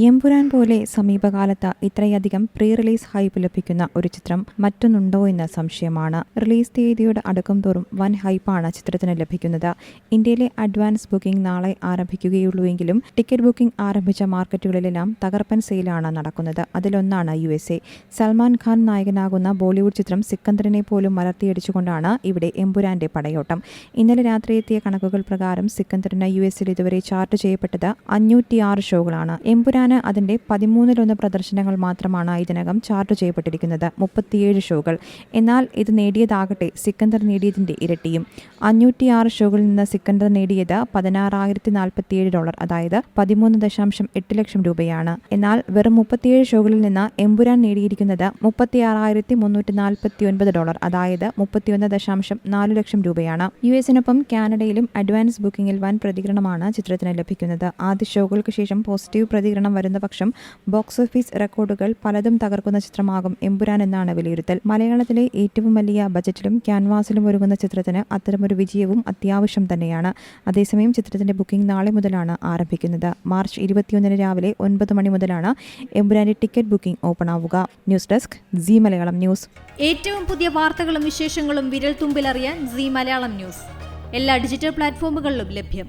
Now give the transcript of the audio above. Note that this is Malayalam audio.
എമ്പുരാൻ പോലെ സമീപകാലത്ത് ഇത്രയധികം പ്രീ റിലീസ് ഹൈപ്പ് ലഭിക്കുന്ന ഒരു ചിത്രം മറ്റൊന്നുണ്ടോ എന്ന സംശയമാണ്. റിലീസ് തീയതിയുടെ അടുക്കും തോറും വൻ ഹൈപ്പാണ് ചിത്രത്തിന് ലഭിക്കുന്നത്. ഇന്ത്യയിലെ അഡ്വാൻസ് ബുക്കിംഗ് നാളെ ആരംഭിക്കുകയുള്ളൂവെങ്കിലും ടിക്കറ്റ് ബുക്കിംഗ് ആരംഭിച്ച മാർക്കറ്റുകളിലെല്ലാം തകർപ്പൻ സെയിലാണ് നടക്കുന്നത്. അതിലൊന്നാണ് USA. സൽമാൻ ഖാൻ നായകനാകുന്ന ബോളിവുഡ് ചിത്രം സിക്കന്ദറിനെ പോലും മലർത്തിയടിച്ചുകൊണ്ടാണ് ഇവിടെ എമ്പുരാന്റെ പടയോട്ടം. ഇന്നലെ രാത്രി എത്തിയ കണക്കുകൾ പ്രകാരം സിക്കന്ദറിന് US-ൽ ഇതുവരെ ചാർട്ട് ചെയ്യപ്പെട്ടത് 506 ഷോകളാണ്. എമ്പുരാൻ അതിന്റെ 13-1 പ്രദർശനങ്ങൾ മാത്രമാണ് ഇതിനകം ചാർട്ട് ചെയ്യപ്പെട്ടിരിക്കുന്നത്, 37 ഷോകൾ. എന്നാൽ ഇത് നേടിയതാകട്ടെ സിക്കന്ദർ നേടിയതിന്റെ ഇരട്ടിയും. 506 ഷോകളിൽ നിന്ന് സിക്കന്ദർ നേടിയത് $16,047, അതായത് 13.8 ലക്ഷം രൂപയാണ്. എന്നാൽ വെറും 37 ഷോകളിൽ നിന്ന് എമ്പുരാൻ നേടിയിരിക്കുന്നത് $36,349, അതായത് 31.4 ലക്ഷം രൂപയാണ്. US-നൊപ്പം കാനഡയിലും അഡ്വാൻസ് ബുക്കിംഗിൽ വൻ പ്രതികരണമാണ് ചിത്രത്തിന് ലഭിക്കുന്നത്. ആദ്യ ഷോകൾക്ക് ശേഷം പോസിറ്റീവ് പ്രതികരണം വരുന്ന പക്ഷം ബോക്സ് ഓഫീസ് റെക്കോർഡുകൾ പലതും തകർക്കുന്ന ചിത്രമാകും എമ്പുരാൻ എന്നാണ് വിലയിരുത്തൽ. മലയാളത്തിലെ ഏറ്റവും വലിയ ബജറ്റിലും ക്യാൻവാസിലും ഒരുങ്ങുന്ന ചിത്രത്തിന് അത്തരമൊരു വിജയവും അത്യാവശ്യം തന്നെയാണ്. അതേസമയം ചിത്രത്തിന്റെ ബുക്കിംഗ് നാളെ മുതലാണ് ആരംഭിക്കുന്നത്. മാർച്ച് 21 രാവിലെ 9 മണി മുതലാണ് എമ്പുരാന്റെ ടിക്കറ്റ് ബുക്കിംഗ് ഓപ്പൺ ആവുക. News desk C Malayalam news. ഏറ്റവും പുതിയ വാർത്തകളും വിശേഷങ്ങളും വിരൽ തുമ്പിലറിയാൻ സി മലയാളം ന്യൂസ് എല്ലാ ഡിജിറ്റൽ പ്ലാറ്റ്ഫോമുകളിലും ലഭ്യം.